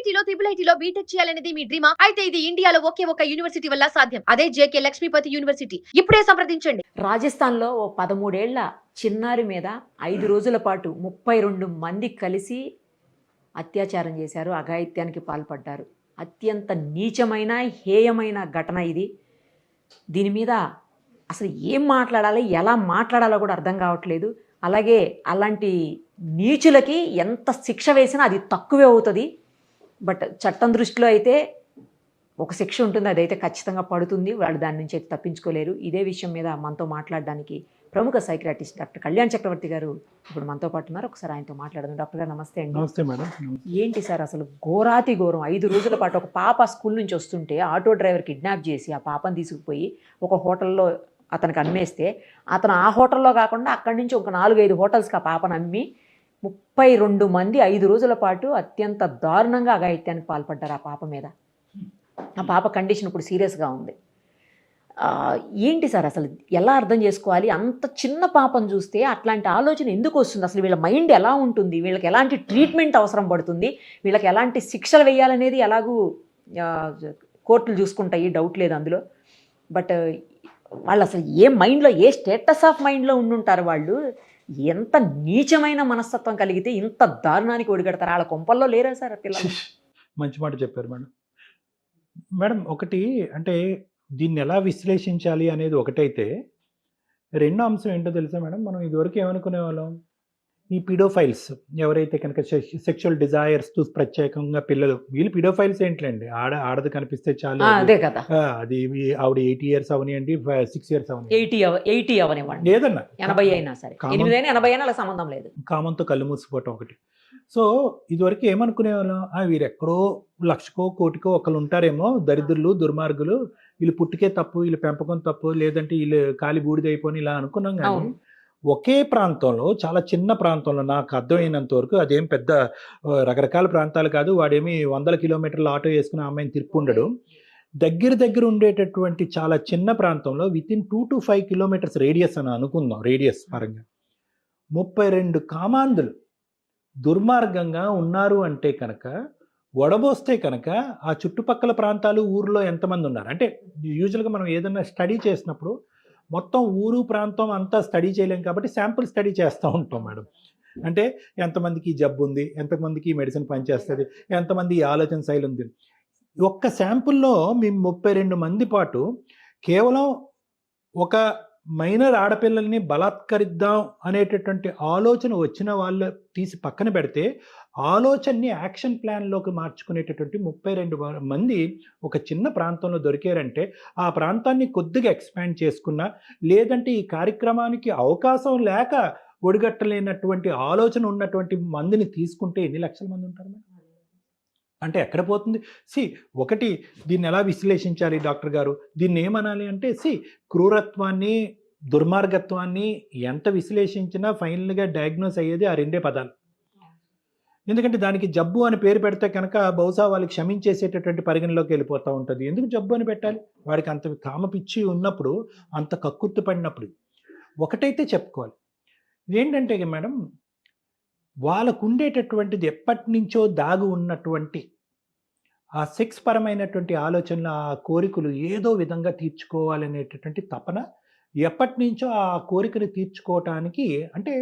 ఐఐటీలో IIITలో BTech చేయాలనేది మీ డ్రీమా? అయితే ఇది ఇండియాలో ఒకే ఒక యూనివర్సిటీ వల్ల సాధ్యం. అదే జేకే లక్ష్మీపతి యూనివర్సిటీ. ఇప్పుడే సంప్రదించండి. రాజస్థాన్‌లో ఓ 13 ఏళ్ల చిన్నారి మీద 5 రోజుల పాటు 32 మంది కలిసి అత్యాచారం చేశారు. అఘాయిత్యానికి పాల్పడ్డారు. అత్యంత నీచమైన, హేయమైన ఘటన ఇది. దీని మీద అసలు ఏం మాట్లాడాలి, ఎలా మాట్లాడాలో కూడా అర్థం కావట్లేదు. అలాగే అలాంటి నీచులకి ఎంత శిక్ష వేసినా అది తక్కువే అవుతుంది. బట్ చట్టం దృష్టిలో అయితే ఒక శిక్ష ఉంటుంది, అదైతే ఖచ్చితంగా పడుతుంది. వాళ్ళు దాని నుంచి అయితే తప్పించుకోలేరు. ఇదే విషయం మీద మనతో మాట్లాడడానికి ప్రముఖ సైకియాట్రిస్ట్ డాక్టర్ కళ్యాణ్ చక్రవర్తి గారు ఇప్పుడు మనతో పాటు ఉన్నారు. ఒకసారి ఆయనతో మాట్లాడదాం. డాక్టర్ గారు నమస్తే అండి. నమస్తే మేడం. ఏంటి సార్ అసలు ఘోరాతి ఘోరం, 5 రోజుల పాటు ఒక పాప స్కూల్ నుంచి వస్తుంటే ఆటో డ్రైవర్ కిడ్నాప్ చేసి ఆ పాపను తీసుకుపోయి ఒక హోటల్లో అతనికి అమ్మేస్తే, అతను ఆ హోటల్లో కాకుండా అక్కడి నుంచి ఒక 4-5 హోటల్స్కి ఆ పాపను అమ్మి 32 మంది 5 రోజుల పాటు అత్యంత దారుణంగా అఘాయిత్యానికి పాల్పడ్డారు ఆ పాప మీద. ఆ పాప కండిషన్ ఇప్పుడు సీరియస్గా ఉంది. ఏంటి సార్ అసలు ఎలా అర్థం చేసుకోవాలి? అంత చిన్న పాపను చూస్తే అట్లాంటి ఆలోచన ఎందుకు వస్తుంది? అసలు వీళ్ళ మైండ్ ఎలా ఉంటుంది? వీళ్ళకి ఎలాంటి ట్రీట్మెంట్ అవసరం పడుతుంది? వీళ్ళకి ఎలాంటి శిక్షలు వేయాలనేది ఎలాగూ కోర్టులు చూసుకుంటాయి, డౌట్ లేదు అందులో. బట్ వాళ్ళు అసలు ఏ మైండ్లో, ఏ స్టేటస్ ఆఫ్ మైండ్లో ఉండుంటారు వాళ్ళు? ఎంత నీచమైన మనస్తత్వం కలిగితే ఇంత దారుణానికి ఒడిగడతారు? వాళ్ళ కొంపల్లో లేరా సార్ పిల్లలు? మంచి మాట చెప్పారు మేడం. మేడం ఒకటి అంటే దీన్ని ఎలా విశ్లేషించాలి అనేది ఒకటైతే, రెండో అంశం ఏంటో తెలుసా మేడం? మనం ఇదివరకు ఏమనుకునే వాళ్ళం, ఈ పిడోఫైల్స్ ఎవరైతే కనుక సెక్షువల్ డిజైర్స్ ప్రత్యేకంగా పిల్లలు, వీళ్ళు పిడోఫైల్స్ ఏంటండి, ఆడది కనిపిస్తే చాలు, అదే కదా, అది ఆవిడ 8 years అవనివ్వండి, 6 years అవని, 80 అవనివ్వండి, ఏదన్నా 80 అయినా సరే, 8 అయినా 80 అయినా అలా సంబంధం లేదు. కామంతో కళ్ళు మూసిపోవటం ఒకటి. సో ఇదివరకు ఏమనుకునే వాళ్ళం, వీరు ఎక్కడో 1,00,000కో 1,00,000కో ఒకళ్ళు ఉంటారేమో, దరిద్రులు దుర్మార్గులు, వీళ్ళు పుట్టుకే తప్పు, వీళ్ళు పెంపకం తప్పు, లేదంటే వీళ్ళు కాలి బూడిదైపోని ఇలా అనుకున్నాం. కానీ ఒకే ప్రాంతంలో, చాలా చిన్న ప్రాంతంలో, నాకు అర్థమైనంత వరకు అదేం పెద్ద రకరకాల ప్రాంతాలు కాదు, వాడేమి 100 kilometers ఆటో వేసుకుని ఆ అమ్మాయిని తిప్పుండడు. దగ్గర ఉండేటటువంటి చాలా చిన్న ప్రాంతంలో వితిన్ 2 to 5 kilometers రేడియస్ అని అనుకుందాం, రేడియస్ పరంగా 32 కామాంధులు దుర్మార్గంగా ఉన్నారు అంటే కనుక, వడబోస్తే కనుక ఆ చుట్టుపక్కల ప్రాంతాలు, ఊర్లో ఎంతమంది ఉన్నారు అంటే, యూజువల్గా మనం ఏదైనా స్టడీ చేసినప్పుడు మొత్తం ఊరు ప్రాంతం అంతా స్టడీ చేయలేం కాబట్టి శాంపుల్ స్టడీ చేస్తూ ఉంటాం మేడం. అంటే ఎంతమందికి జబ్బు ఉంది, ఎంతమందికి మెడిసిన్ పనిచేస్తుంది, ఎంతమంది ఈ ఆలోచన శైలి ఉంది. ఒక్క శాంపుల్లో మేము 32 మంది పాటు కేవలం ఒక మైనర్ ఆడపిల్లల్ని బలాత్కరిద్దాం అనేటటువంటి ఆలోచన వచ్చిన వాళ్ళు తీసి పక్కన పెడితే, ఆలోచనని యాక్షన్ ప్లాన్లోకి మార్చుకునేటటువంటి 32 మంది ఒక చిన్న ప్రాంతంలో దొరికారంటే, ఆ ప్రాంతాన్ని కొద్దిగా ఎక్స్పాండ్ చేసుకున్నా, లేదంటే ఈ కార్యక్రమానికి అవకాశం లేక ఒడిగట్టలేనటువంటి ఆలోచన ఉన్నటువంటి మందిని తీసుకుంటే ఎన్ని లక్షల మంది ఉంటారు మేడం? అంటే ఎక్కడ పోతుంది? ఒకటి దీన్ని ఎలా విశ్లేషించాలి డాక్టర్ గారు? దీన్ని ఏమనాలి అంటే, క్రూరత్వాన్ని, దుర్మార్గత్వాన్ని ఎంత విశ్లేషించినా ఫైనల్గా డయాగ్నోస్ అయ్యేది ఆ 2 పదాలు. ఎందుకంటే దానికి జబ్బు అని పేరు పెడితే కనుక బహుశా వాళ్ళకి క్షమించేసేటటువంటి పరిగణలోకి వెళ్ళిపోతూ ఉంటుంది. ఎందుకు జబ్బు అని పెట్టాలి? వాడికి అంత కామపిచ్చి ఉన్నప్పుడు, అంత కక్కుర్తి పడినప్పుడు ఒకటైతే చెప్పుకోవాలి, ఏంటంటే మేడం, వాళ్ళకు ఉండేటటువంటిది ఎప్పటి నుంచో దాగి ఉన్నటువంటి ఆ సెక్స్ పరమైనటువంటి ఆలోచనలు, ఆ కోరికలు ఏదో విధంగా తీర్చుకోవాలనేటటువంటి తపన ఎప్పటి నుంచో ఆ కోరికను తీర్చుకోవటానికి, అంటే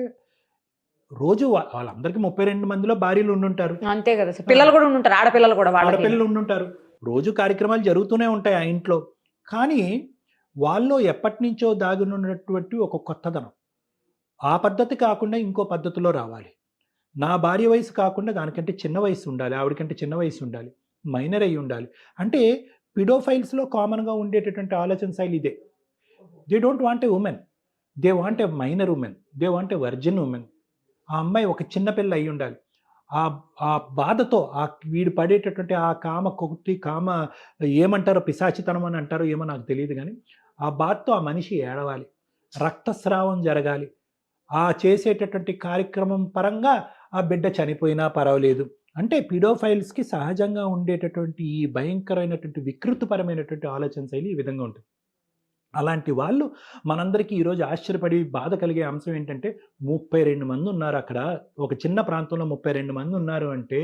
రోజు వాళ్ళందరికీ 32 మందిలో భార్యలు ఉండుంటారు, అంతే కదా, పిల్లలు కూడా ఉండుంటారు, ఆడపిల్లలు ఉండుంటారు, రోజు కార్యక్రమాలు జరుగుతూనే ఉంటాయి ఆ ఇంట్లో. కానీ వాళ్ళు ఎప్పటి నుంచో దాగి ఉన్నటువంటి ఒక కొత్తదనం, ఆ పద్ధతి కాకుండా ఇంకో పద్ధతిలో రావాలి, నా భార్య వయసు కాకుండా దానికంటే చిన్న వయసు ఉండాలి, ఆవిడకంటే చిన్న వయసు ఉండాలి, మైనర్ అయి ఉండాలి. అంటే పిడోఫైల్స్లో కామన్గా ఉండేటటువంటి ఆలోచన శైలి ఇదే. They don't want a woman, they want a minor woman, they want a virgin woman. ఆ అమ్మాయి ఒక చిన్నపిల్ల అయి ఉండాలి. ఆ బాధతో, వీడు పడేటటువంటి ఆ కామ ఏమంటారో, పిశాచితనం అని అంటారో ఏమో నాకు తెలియదు, కానీ ఆ బాధతో ఆ మనిషి ఏడవాలి, రక్తస్రావం జరగాలి, ఆ చేసేటటువంటి కార్యక్రమం పరంగా ఆ బిడ్డ చనిపోయినా పర్వాలేదు. అంటే పిడోఫైల్స్కి సహజంగా ఉండేటటువంటి ఈ భయంకరమైనటువంటి వికృతిపరమైనటువంటి ఆలోచన శైలి ఈ విధంగా ఉంటుంది. అలాంటి వాళ్ళు మనందరికీ ఈరోజు ఆశ్చర్యపడి బాధ కలిగే అంశం ఏంటంటే 32 మంది ఉన్నారు అక్కడ. ఒక చిన్న ప్రాంతంలో 32 మంది ఉన్నారు అంటే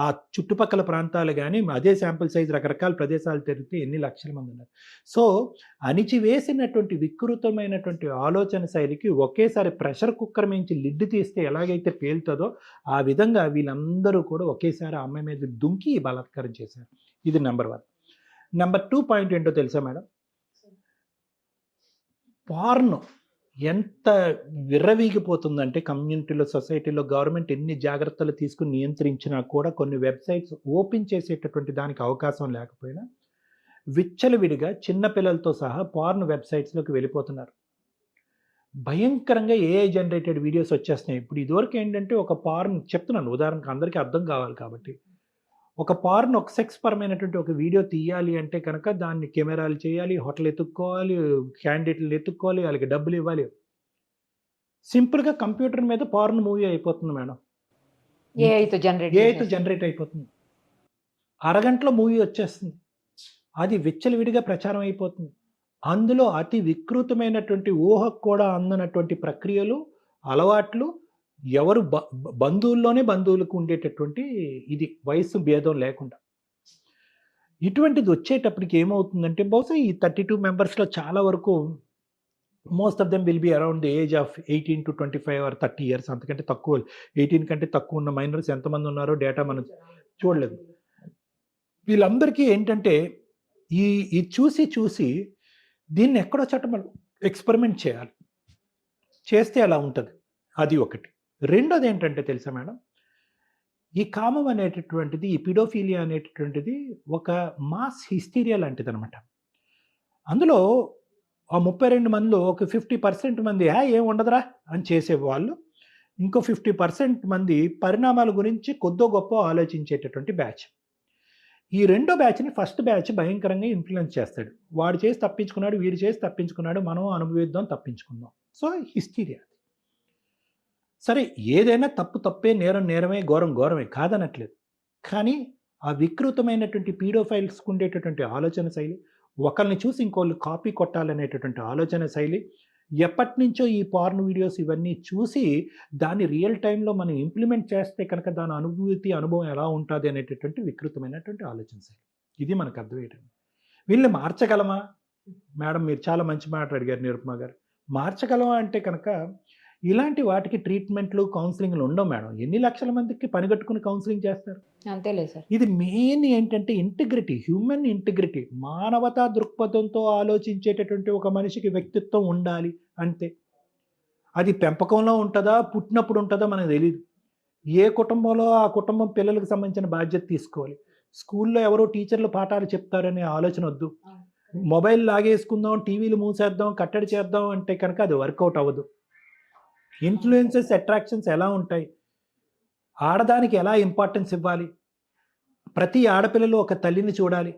ఆ చుట్టుపక్కల ప్రాంతాలు గానీ, అదే శాంపుల్ సైజ్ రకరకాల ప్రదేశాలు తిరిగితే ఎన్ని లక్షల మంది ఉన్నారు. సో, అణిచివేసినటువంటి వికృతమైనటువంటి ఆలోచన శైలికి ఒకేసారి ప్రెషర్ కుక్కర్ మించి లిడ్ తీస్తే ఎలాగైతే పేలుతుందో, ఆ విధంగా వీళ్ళందరూ కూడా ఒకేసారి ఆ అమ్మాయి మీద దుంకి ఈ బలాత్కారం చేశారు. ఇది నంబర్ 1. నంబర్ 2 పాయింట్ ఏంటో తెలుసా మేడం? పార్న్ ఎంత విర్రవీగిపోతుందంటే కమ్యూనిటీలో, సొసైటీలో గవర్నమెంట్ ఎన్ని జాగ్రత్తలు తీసుకుని నియంత్రించినా కూడా కొన్ని వెబ్సైట్స్ ఓపెన్ చేసేటటువంటి దానికి అవకాశం లేకపోయినా విచ్చలవిడిగా చిన్న పిల్లలతో సహా పార్న్ వెబ్సైట్స్లోకి వెళ్ళిపోతున్నారు. భయంకరంగా ఏఐ జనరేటెడ్ వీడియోస్ వచ్చేస్తున్నాయి. ఇప్పుడు ఇదివరకు ఏంటంటే ఒక పార్న్ చెప్తున్నాను ఉదాహరణకు అందరికీ అర్థం కావాలి కాబట్టి. ఒక పార్న్ ఒక సెక్స్ పరమైనటువంటి ఒక వీడియో తీయాలి అంటే కనుక దాన్ని కెమెరాలు చేయాలి, హోటల్ ఎత్తుక్కోవాలి, క్యాండిడేట్లు ఎత్తుక్కోవాలి, వాళ్ళకి డబ్బులు ఇవ్వాలి. సింపుల్గా కంప్యూటర్ మీద పార్న్ మూవీ అయిపోతుంది మేడం. ఏఐతో జనరేట్ అయిపోతుంది. అరగంటలో మూవీ వచ్చేస్తుంది. అది విచ్చలవిడిగా ప్రచారం అయిపోతుంది. అందులో అతి వికృతమైనటువంటి ఊహకు కూడా అందనటువంటి ప్రక్రియలు, అలవాట్లు, ఎవరు బంధువులకు ఉండేటటువంటి ఇది వయస్సు భేదం లేకుండా. ఇటువంటిది వచ్చేటప్పటికి ఏమవుతుందంటే బహుశా ఈ 32 మెంబర్స్లో చాలా వరకు most of them will be around the age of 18 to 25 or 30 years. అంతకంటే తక్కువ 18 కంటే తక్కువ ఉన్న మైనర్స్ ఎంతమంది ఉన్నారో డేటా మనం చూడలేదు. వీళ్ళందరికీ ఏంటంటే ఈ చూసి దీన్ని ఎక్కడో చోట మనం ఎక్స్పెరిమెంట్ చేయాలి. చేస్తే అలా ఉంటుంది. అది ఒకటి. రెండోది ఏంటంటే తెలుసా మేడం, ఈ కామం అనేటటువంటిది, ఈ పిడోఫీలియా అనేటటువంటిది ఒక మాస్ హిస్టీరియా లాంటిది అనమాట. అందులో ఆ 32 మందిలో ఒక 50% మంది ఏం ఉండదురా అని చేసేవాళ్ళు, ఇంకో 50% మంది పరిణామాల గురించి కొద్దో గొప్ప ఆలోచించేటటువంటి బ్యాచ్. ఈ రెండో బ్యాచ్ని ఫస్ట్ బ్యాచ్ భయంకరంగా ఇన్ఫ్లుయెన్స్ చేస్తాడు. వాడు చేసి తప్పించుకున్నాడు, వీడు చేసి తప్పించుకున్నాడు, మనం అనుభవిద్దాం, తప్పించుకుందాం. So hysteria. సరే, ఏదైనా తప్పే, నేరం నేరమే, ఘోరమే కాదనట్లేదు. కానీ ఆ వికృతమైనటువంటి పీడోఫైల్స్కి ఉండేటటువంటి ఆలోచన శైలి, ఒకరిని చూసి ఇంకోళ్ళు కాపీ కొట్టాలనేటటువంటి ఆలోచన శైలి, ఎప్పటి నుంచో ఈ పార్న్ వీడియోస్ ఇవన్నీ చూసి దాన్ని రియల్ టైంలో మనం ఇంప్లిమెంట్ చేస్తే కనుక దాని అనుభవం ఎలా ఉంటుంది అనేటటువంటి వికృతమైనటువంటి ఆలోచన శైలి. ఇది మనకు అర్థమయ్యేటండి. వీళ్ళని మార్చగలమా మేడం? మీరు చాలా మంచి మాట అడిగారు నిరుపమ గారు. మార్చగలమా అంటే కనుక ఇలాంటి వాటికి ట్రీట్మెంట్లు, కౌన్సిలింగ్లు ఉండవు మేడం. ఎన్ని లక్షల మందికి పనిగట్టుకుని కౌన్సిలింగ్ చేస్తారు? అంతేలే సార్. ఇది మెయిన్ ఏంటంటే ఇంటిగ్రిటీ, హ్యూమన్ ఇంటిగ్రిటీ, మానవతా దృక్పథంతో ఆలోచించేటటువంటి ఒక మనిషికి వ్యక్తిత్వం ఉండాలి అంతే. అది పెంపకంలో ఉంటుందా, పుట్టినప్పుడు ఉంటుందా మనకు తెలియదు. ఏ కుటుంబంలో ఆ కుటుంబం పిల్లలకు సంబంధించిన బాధ్యత తీసుకోవాలి. స్కూల్లో ఎవరో టీచర్లు పాఠాలు చెప్తారనే ఆలోచన వద్దు. మొబైల్ లాగేసుకుందాం, టీవీలు మూసేద్దాం, కట్టడి చేద్దాం అంటే కనుక అది వర్కౌట్ అవ్వదు. ఇన్ఫ్లుయెన్సెస్, అట్రాక్షన్స్ ఎలా ఉంటాయి, ఆడదానికి ఎలా ఇంపార్టెన్స్ ఇవ్వాలి, ప్రతి ఆడపిల్లలు ఒక తల్లిని చూడాలి,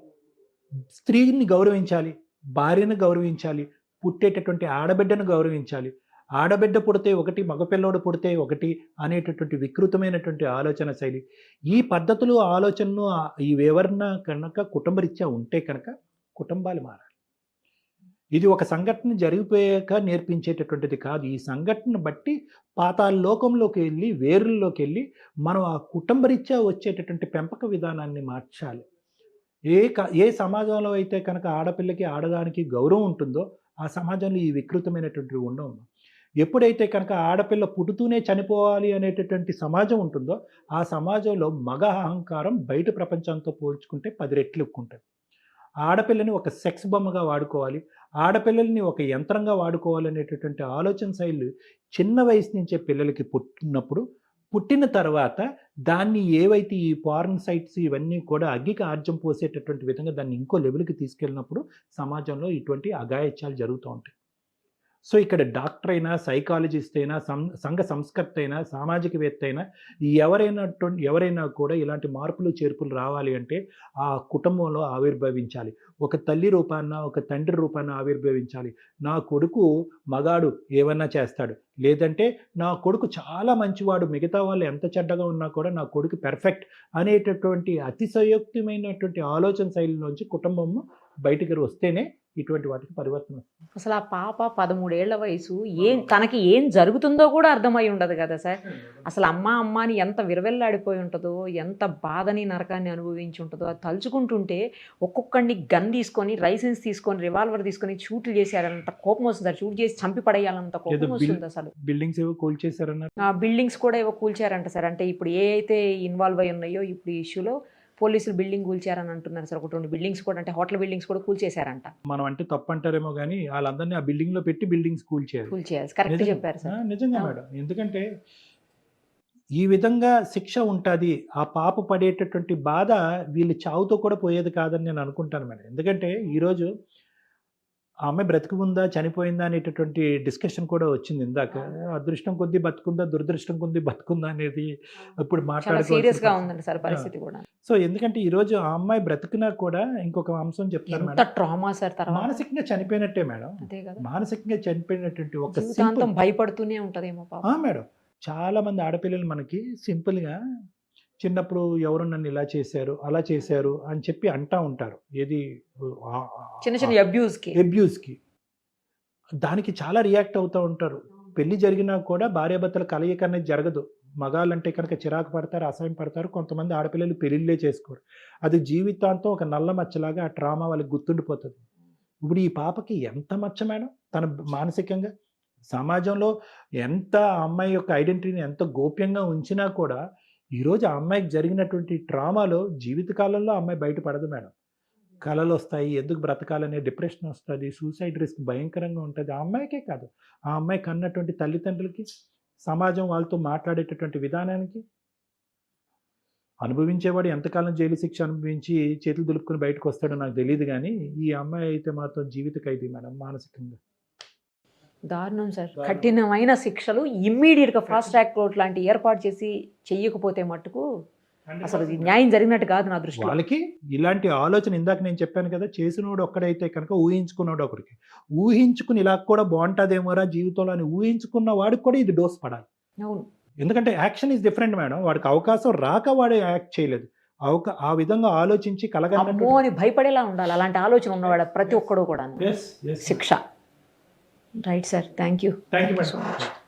స్త్రీని గౌరవించాలి, భార్యను గౌరవించాలి, పుట్టేటటువంటి ఆడబిడ్డను గౌరవించాలి, ఆడబిడ్డ పుడితే ఒకటి, మగపిల్లోడు పుడితే ఒకటి అనేటటువంటి వికృతమైనటువంటి ఆలోచన శైలి. ఈ పద్ధతులు, ఆలోచనలు ఇవెవరన్నా కనుక కుటుంబరీత్యా ఉంటే కనుక కుటుంబాలు మారాలి. ఇది ఒక సంఘటన జరిగిపోయాక నేర్పించేటటువంటిది కాదు. ఈ సంఘటన బట్టి పాతాళ లోకంలోకి వెళ్ళి, వేరుల్లోకి వెళ్ళి మనం ఆ కుటుంబరీత్యా వచ్చేటటువంటి పెంపక విధానాన్ని మార్చాలి. ఏ సమాజంలో అయితే కనుక ఆడపిల్లకి, ఆడదానికి గౌరవం ఉంటుందో ఆ సమాజంలో ఈ వికృతమైనటువంటివి ఉండవు. ఎప్పుడైతే కనుక ఆడపిల్ల పుడుతూనే చనిపోవాలి అనేటటువంటి సమాజం ఉంటుందో ఆ సమాజంలో మగ అహంకారం బయట ప్రపంచంతో పోల్చుకుంటే 10 రెట్లు ఎక్కువ ఉంటుంది. ఆడపిల్లని ఒక సెక్స్ బొమ్మగా వాడుకోవాలి, ఆడపిల్లల్ని ఒక యంత్రంగా వాడుకోవాలనేటటువంటి ఆలోచన శైలి చిన్న వయసు నుంచే పిల్లలకి పుట్టిన తర్వాత దాన్ని ఏవైతే ఈ పార్న్ సైట్స్ ఇవన్నీ కూడా అగ్గికి ఆర్జం పోసేటటువంటి విధంగా దాన్ని ఇంకో లెవెల్కి తీసుకెళ్ళినప్పుడు సమాజంలో ఇటువంటి అఘాయిత్యాలు జరుగుతూ ఉంటాయి. సో ఇక్కడ డాక్టర్ అయినా, సైకాలజిస్ట్ అయినా, సంఘ సంస్కర్త అయినా, సామాజికవేత్త అయినా ఎవరైనా కూడా ఇలాంటి మార్పులు చేర్పులు రావాలి అంటే ఆ కుటుంబంలో ఆవిర్భవించాలి. ఒక తల్లి రూపాన, ఒక తండ్రి రూపాన ఆవిర్భవించాలి. నా కొడుకు మగాడు ఏమన్నా చేస్తాడు, లేదంటే నా కొడుకు చాలా మంచివాడు, మిగతా వాళ్ళు ఎంత చెడ్డగా ఉన్నా కూడా నా కొడుకు పెర్ఫెక్ట్ అనేటటువంటి అతిశయోక్తిమైనటువంటి ఆలోచన శైలిలోంచి కుటుంబం బయటికి వస్తేనే ఇటువంటి వాటికి పరివర్తన వస్తుంది. అసలు ఆ పాప 13 ఏళ్ల వయసు తనకి ఏం జరుగుతుందో కూడా అర్థమై ఉండదు కదా సార్. అసలు అమ్మ అని ఎంత విరవెల్లాడిపోయి ఉంటుందో, ఎంత బాధని నరకాన్ని అనుభవించి ఉంటుందో అది తలుచుకుంటుంటే ఒక్కొక్కడిని గన్ తీసుకొని, లైసెన్స్ తీసుకొని, రివాల్వర్ తీసుకొని షూట్లు చేసేయాలంత కోపం వస్తుంది సార్. షూట్ చేసి చంపి పడేయాలంత కోపం వస్తుంది అసలు. బిల్డింగ్స్ ఏవో కూల్చేశారన్నారు. బిల్డింగ్స్ కూడా ఏవో కూల్చారంట సార్. అంటే ఇప్పుడు ఏ అయితే ఇన్వాల్వ్ అయి ఉన్నాయో ఇప్పుడు ఈ ఇష్యూలో పోలీసులు బిల్డింగ్ కూల్చారని అంటున్నారు సార్. ఒకటి 2 బిల్డింగ్స్ కూడా, అంటే హోటల్ బిల్డింగ్స్ కూడా కూల్చేశారంట. మనం అంటే తప్పు అంటారేమో కానీ వాళ్ళందరినీ ఆ బిల్డింగ్ లో పెట్టి బిల్డింగ్స్ కూల్చేయాలి. కరెక్ట్ చెప్పారు సార్. నిజంగా మేడం. ఎందుకంటే ఈ విధంగా శిక్ష ఉంటుంది. ఆ పాప పడేటటువంటి బాధ వీళ్ళు చావుతో కూడా పోయేది కాదని నేను అనుకుంటాను మేడం. ఎందుకంటే ఈరోజు ఆ అమ్మాయి బ్రతికి ఉందా చనిపోయిందా అనేటటువంటి డిస్కషన్ కూడా వచ్చింది ఇందాక. అదృష్టం కొద్దీ బతుకుందా, దురదృష్టం కొద్దీ బతుకుందా అనేది ఇప్పుడు సీరియస్ గా ఉందండి సార్ పరిస్థితి కూడా. సో ఎందుకంటే ఈ రోజు ఆ అమ్మాయి బ్రతికినా కూడా ఇంకొక అంశం చెప్తారు మేడం, ట్రామా సార్. మానసికంగా చనిపోయినట్టే మేడం. అదే కదా, మానసికంగా చనిపోయినటువంటి ఒక జీవితాంతం భయపడుతూనే ఉంటదేమో పాపం. మేడం. చాలా మంది ఆడపిల్లలు మనకి సింపుల్ గా చిన్నప్పుడు ఎవరు నన్ను ఇలా చేశారు అలా చేశారు అని చెప్పి అంటా ఉంటారు. ఏది చిన్న అబ్యూస్ కి దానికి చాలా రియాక్ట్ అవుతూ ఉంటారు. పెళ్లి జరిగినా కూడా భార్యాభర్తల కలయిక అనేది జరగదు. మగాళ్ళంటే కనుక చిరాకు పడతారు, అసహ్యం పడతారు. కొంతమంది ఆడపిల్లలు పెళ్ళిళ్ళే చేసుకోరు. అది జీవితాంతం ఒక నల్ల మచ్చలాగా ఆ ట్రామా వాళ్ళకి గుర్తుండిపోతుంది. ఇప్పుడు ఈ పాపకి ఎంత మచ్చ మేడం, తన మానసికంగా సమాజంలో ఎంత అమ్మాయి యొక్క ఐడెంటిటీని ఎంత గోప్యంగా ఉంచినా కూడా ఈరోజు ఆ అమ్మాయికి జరిగినటువంటి ట్రామాలో జీవితకాలంలో అమ్మాయి బయటపడదు మేడం. కళలు వస్తాయి, ఎందుకు బ్రతకాలనే డిప్రెషన్ వస్తుంది, సూసైడ్ రిస్క్ భయంకరంగా ఉంటుంది. ఆ అమ్మాయికే కాదు, ఆ అమ్మాయి కన్నటువంటి తల్లిదండ్రులకి, సమాజం వాళ్ళతో మాట్లాడేటటువంటి విధానానికి. అనుభవించేవాడు ఎంతకాలం జైలు శిక్ష అనుభవించి చేతులు దులుపుకొని బయటకు వస్తాడో నాకు తెలియదు, కానీ ఈ అమ్మాయి అయితే మాత్రం జీవిత ఖైదీ మేడం మానసికంగా. దారుణం సార్. కఠినమైన శిక్షలు ఇమ్మీడియట్గా ఫాస్ట్ ట్రాక్ కోర్ట్ లాంటి ఏర్పాటు చేసి చెయ్యకపోతే మట్టుకు అసలు న్యాయం జరిగినట్టు కాదు నా దృష్టిలో. వాళ్ళకి ఇలాంటి ఆలోచన ఇందాక నేను చెప్పాను కదా, చేసినోడు ఒక్కడైతే కనుక ఊహించుకున్నాడు ఒకరికి, ఊహించుకుని ఇలా కూడా బాగుంటుందేమోరా జీవితంలో అని ఊహించుకున్న వాడికి కూడా ఇది డోస్ పడాలి. అవును, ఎందుకంటే యాక్షన్ ఈజ్ డిఫరెంట్ మేడం. వాడికి అవకాశం రాక వాడు యాక్ట్ చేయలేదు. ఆ విధంగా ఆలోచించి అమ్మో అని భయపడేలా ఉండాలి. అలాంటి ఆలోచన ఉన్నవాడు ప్రతి ఒక్కడు కూడా. శిక్ష. Right sir, thank you madam.